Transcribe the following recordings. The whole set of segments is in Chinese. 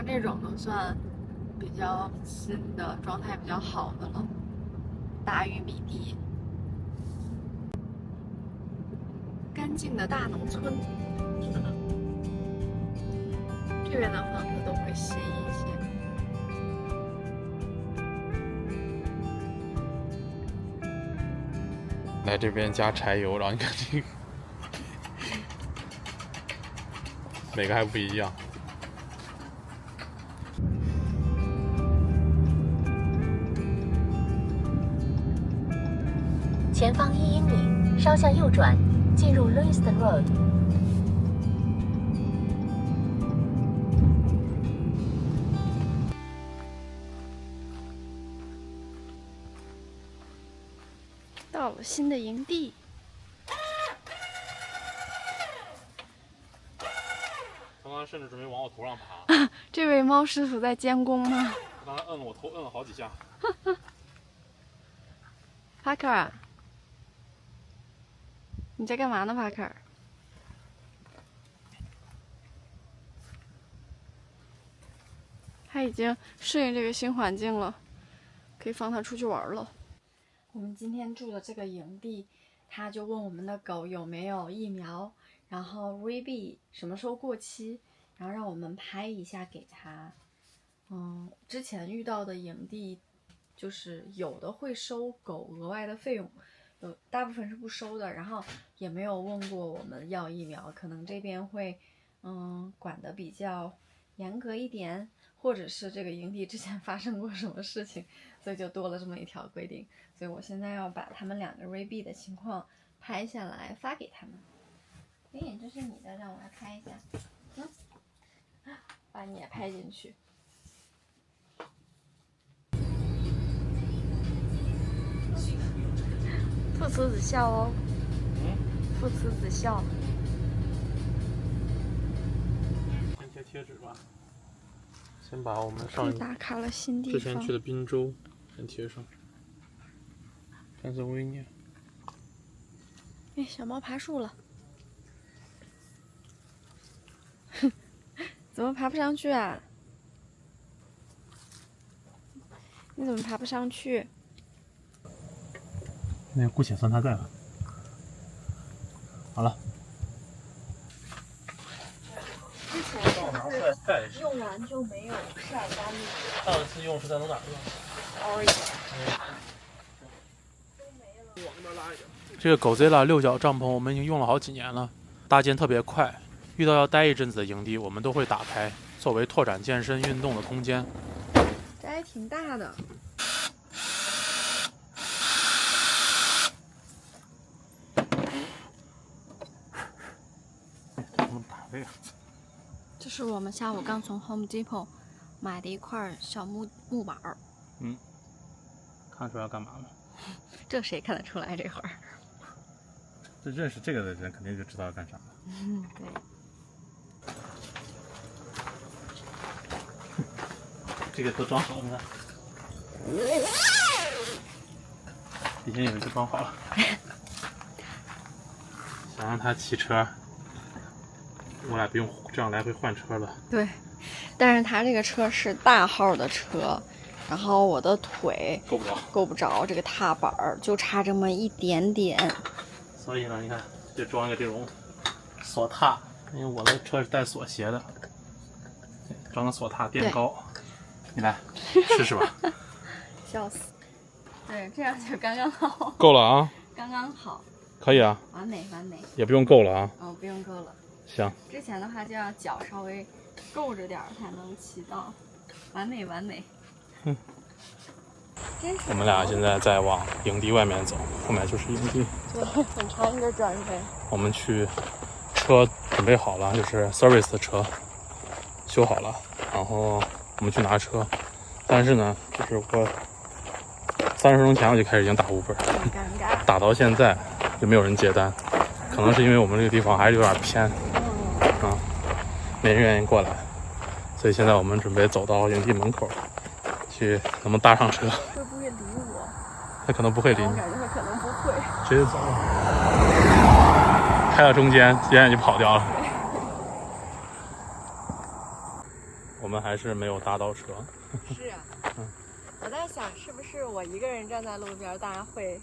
像这种都算比较新的，状态比较好的了。大玉米地，干净的大农村。这边的房子都会新一些。来这边加柴油，然后你看这个，每个还不一样。前方1英里，稍向右转，进入 Lewiston Road。到了新的营地，刚刚甚至准备往我头上爬。这位猫师傅在监工吗？刚才摁了我头，摁了好几下。帕克尔，你在干嘛呢，帕克尔？他已经适应这个新环境了，可以放他出去玩了。我们今天住的这个营地，他就问我们的狗有没有疫苗，然后 rabies 什么时候过期，然后让我们拍一下给他。之前遇到的营地，就是有的会收狗额外的费用，大部分是不收的，然后也没有问过我们要疫苗，可能这边会管得比较严格一点，或者是这个营地之前发生过什么事情，所以就多了这么一条规定。所以我现在要把他们两个 rabies 的情况拍下来发给他们。哎，这是你的，让我来拍一下。把你也拍进去。父慈子孝哦。父慈子孝。先贴贴纸吧。先把我们上打卡了新地方。之前去的滨州先贴上。潘斯威尼亚。哎，小猫爬树了。怎么爬不上去啊？你怎么爬不上去？那姑且算他在了。好了。之前是用完就没有晒干的。上一次用是在哪儿用？这个狗 Zilla 6角帐篷我们已经用了好几年了，搭建特别快。遇到要待一阵子的营地，我们都会打开，作为拓展健身运动的空间。这还挺大的。怎么打这个？这是我们下午刚从 Home Depot 买的一块小木板儿。看出来要干嘛吗？这谁看得出来这会儿？这认识这个的人肯定就知道要干啥了。对。这个都装好了呢。已经有一个装好了。想让他骑车，我俩不用这样来回换车了。对，但是他这个车是大号的车，然后我的腿够不着这个踏板儿，就差这么一点点。所以呢，你看，就装一个这种锁踏，因为我的车是带锁鞋的，装个锁踏垫高。你来试试吧。笑死。对，这样就刚刚好。够了啊。刚刚好。可以啊。完美完美。也不用够了啊。不用够了。行。之前的话就要脚稍微够着点儿才能骑到，完美完美。我们俩现在在往营地外面走，后面就是营地。对，很长一个转弯。我们去，车准备好了，就是 service 的车修好了，然后我们去拿车。但是呢，就是我30分钟前我就开始已经打 Uber， 打到现在就没有人接单，可能是因为我们这个地方还是有点偏，没人愿意过来，所以现在我们准备走到营地门口。去能不能搭上车？会不会理我？他可能不会理你。我感觉他可能不会。直接走了，开到中间，接着就跑掉了。我们还是没有搭到车。是啊，我在想是不是我一个人站在路边，大家会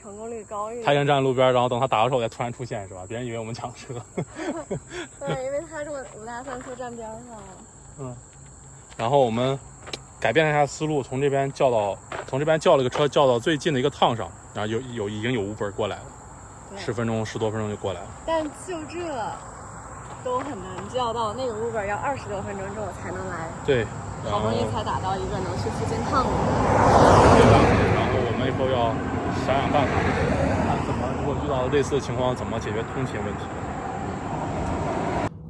成功率高一点。他先站在路边，然后等他打到手再突然出现是吧？别人以为我们抢车。对，因为他这么5大3粗站边上。然后我们改变了一下思路，从这边叫了一个车，叫到最近的一个趟上，然后已经有Uber过来了，10多分钟就过来了。但就这都很难叫到，那个 Uber 要20多分钟之后才能来。对，好不容易才打到一个能去附近趟的。对吧？然后我们以后要想想办法，看怎么如果遇到类似的情况怎么解决通勤问题。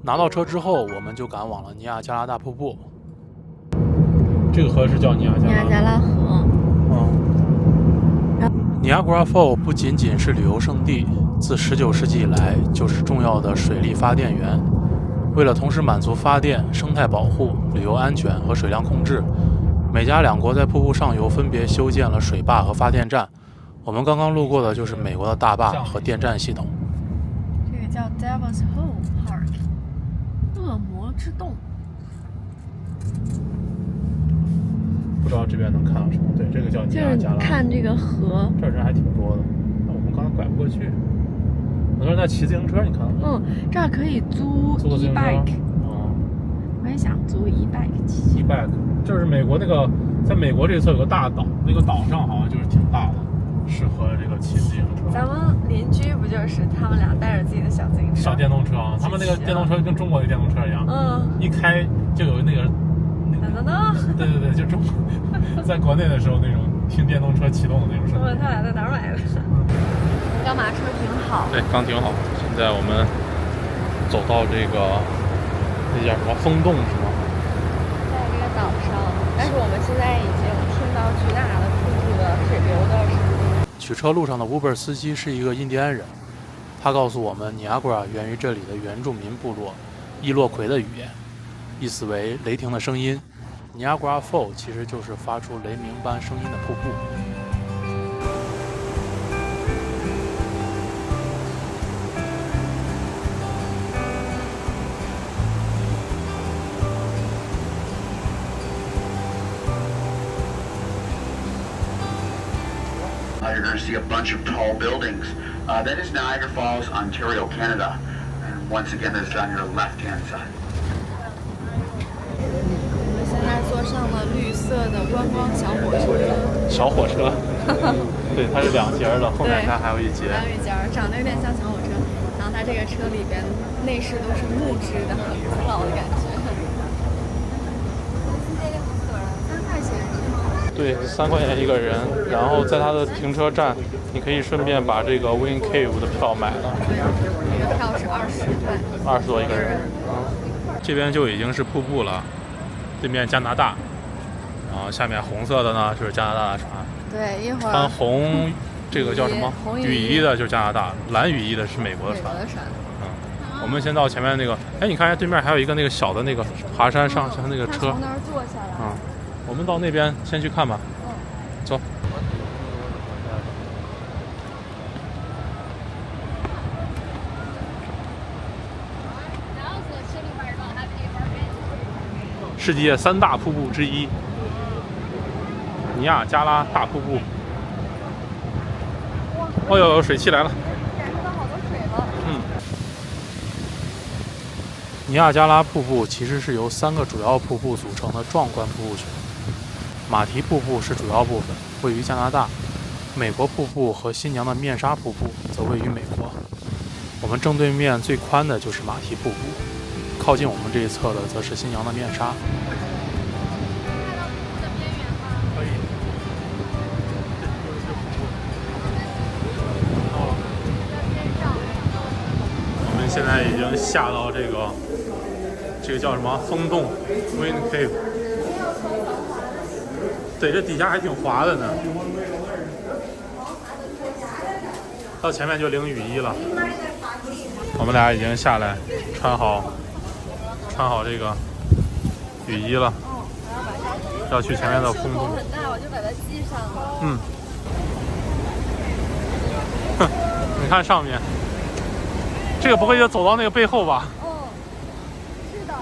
拿到车之后，我们就赶往了尼亚加拉大瀑布。这个河是叫尼亚加拉河。尼亚加拉 Fall 不仅仅是旅游胜地，自19世纪以来就是重要的水力发电源。为了同时满足发电、生态保护、旅游安全和水量控制，美加两国在瀑布上游分别修建了水坝和发电站。我们刚刚路过的就是美国的大坝和电站系统。这个叫 Devil's Hole Park， 恶魔之洞。不知道这边能看到什么？对，这个叫尼亚加拉。看这个河，这人还挺多的。那我们刚刚拐不过去。很多人在骑自行车，你看到吗？这儿可以租 e-bike。我也想租 e-bike 骑。e-bike 就是美国那个，在美国这侧有个大岛，那个岛上好像就是挺大的，适合这个骑自行车。咱们邻居不就是他们俩带着自己的小自行车？小电动车啊，他们那个电动车跟中国的电动车一样，一开就有那个。对，就中国在国内的时候那种听电动车启动的那种声音。问他俩在哪儿买的？刚把车停好。对，刚停好。现在我们走到这个那叫什么风洞是吗？在这个岛上，但是我们现在已经听到巨大的瀑布的水流的声音。取车路上的 Uber 司机是一个印第安人，他告诉我们，尼亚加拉源于这里的原住民部落伊洛魁的语言，意思为雷霆的声音。尼亚加拉 Fall 其实就是发出雷鸣般声音的瀑布。You're going to see a bunch of tall buildings. That is Niagara Falls, Ontario, Canada. And once again, this is on your left-hand side. 现在坐上了绿色的观光小火车。小火车，对，它是2节的，后面它还有一节。还有一节，长得有点像小火车。然后它这个车里边内饰都是木质的，很古老的感觉。3块钱是吗？对，3块钱一个人。然后在它的停车站，你可以顺便把这个 Wind Cave 的票买了。对，这个票是20块。 20多一个人。这边就已经是瀑布了。对面加拿大，然后下面红色的呢就是加拿大的船。对，一会儿穿红这个叫什么？雨衣的就是加拿大，蓝雨衣的是美国的船。我们先到前面那个，哎，你看对面还有一个那个小的那个爬山上那个车。从那儿坐下来。我们到那边先去看吧。走。世界3大瀑布之一，尼亚加拉大瀑布。哦呦，水汽来了！感受到好多水了。尼亚加拉瀑布其实是由3个主要瀑布组成的壮观瀑布群。马蹄瀑布是主要部分，位于加拿大；美国瀑布和新娘的面纱瀑布则位于美国。我们正对面最宽的就是马蹄瀑布。靠近我们这一侧的则是新娘的面纱。可以。我们现在已经下到这个叫什么风洞 Wind Cave。对，这底下还挺滑的呢。到前面就淋雨衣了。我们俩已经下来，穿好这个雨衣了，要去前面的风洞。很大，我就把它系上了。你看上面，这个不会就走到那个背后吧？是的。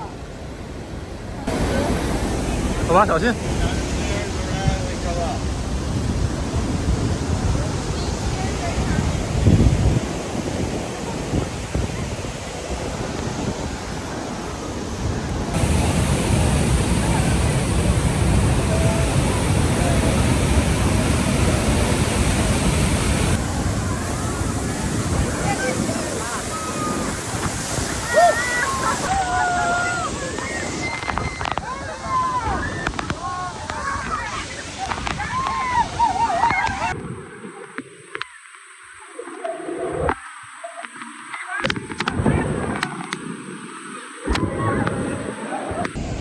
走吧，小心。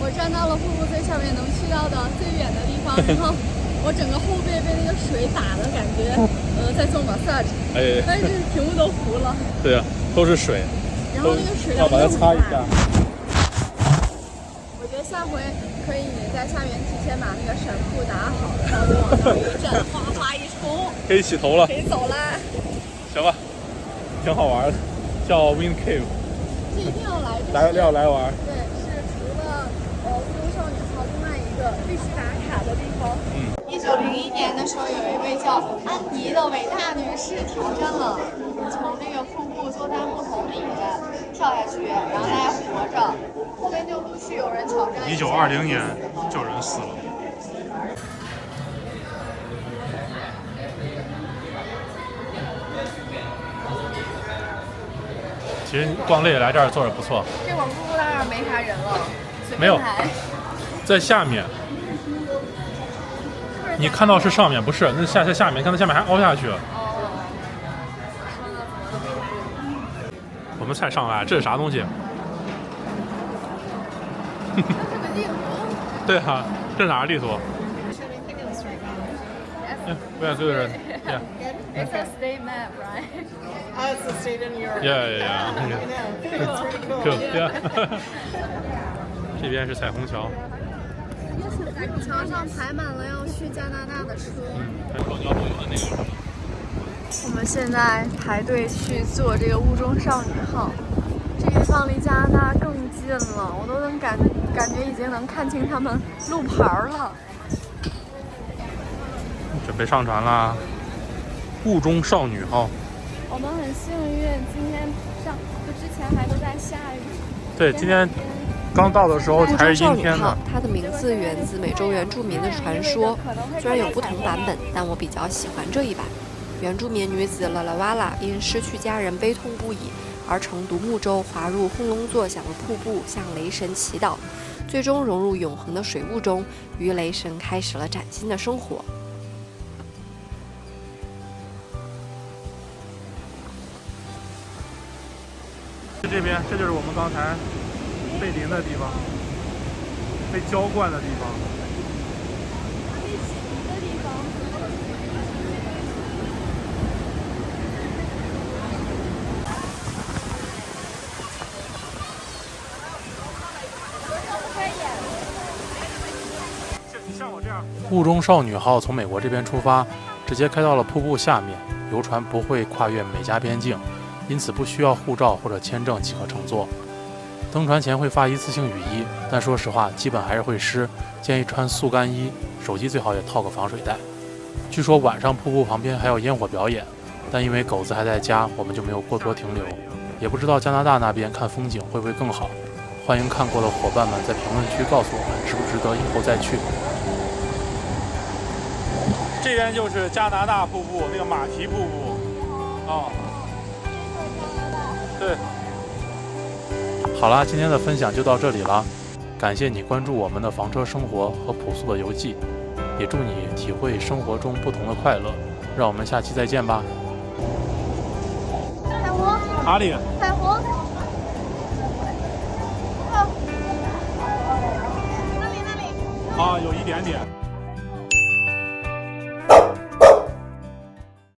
我站到了瀑布最下面能去到的最远的地方，然后我整个后背被那个水打的感觉，在做 massage， 但是屏幕都糊了。对呀，都是水。然后那个水量要把它擦一下。我觉得下回可以你在下面提前把那个神铺打好，然后就往上一站，哗哗一冲，可以洗头了，可以走啦。行吧，挺好玩的，叫 Wind Cave， 这一定要来，要来玩。对，是除了乌中少女槽另外一个必须打卡的地方。1901年的时候，有一位叫安妮的伟大女士挑战了从这个瀑布坐在木桶里面跳下去，然后大家活着。后面就陆续有人挑战。1920年就有人死了。其实逛累了来这儿坐着不错。这会儿瀑布那儿没啥人了，没有，在下面。你看到是上面，不是，那下面，看到下面还凹下去。我们才上来，这是啥东西？对啊，这是哪儿地图？We are good. Yeah. It's a state map, right? It's a state in Europe. Yeah. I know. It's pretty cool. Cool. Yeah. 这边是彩虹桥。桥上排满了要去加拿大的车。还有广交所有的那个。我们现在排队去坐这个雾中少女号，这个地方离加拿大更近了，我都能感觉已经能看清他们路牌了。准备上船啦！雾中少女号。我们很幸运，今天之前还都在下雨。对，今天刚到的时候还是阴天的。它的名字源自美洲原住民的传说，虽然有不同版本，但我比较喜欢这一版。原住民女子拉拉瓦拉因失去家人悲痛不已，而乘独木舟滑入轰隆作响的瀑布，向雷神祈祷，最终融入永恒的水雾中，与雷神开始了崭新的生活。这边，这就是我们刚才被淋的地方，被浇灌的地方。被洗涤的地方。像我这样。雾中少女号从美国这边出发，直接开到了瀑布下面，游船不会跨越美加边境。因此不需要护照或者签证即可乘坐。登船前会发一次性雨衣，但说实话，基本还是会湿，建议穿速干衣，手机最好也套个防水袋。据说晚上瀑布旁边还有烟火表演，但因为狗子还在家，我们就没有过多停留。也不知道加拿大那边看风景会不会更好。欢迎看过的伙伴们在评论区告诉我们，值不值得以后再去。这边就是加拿大瀑布，那个马蹄瀑布啊。对，好啦，今天的分享就到这里了，感谢你关注我们的房车生活和朴素的游记，也祝你体会生活中不同的快乐，让我们下期再见吧。海虹，哪里？海虹，那里。啊，有一点点。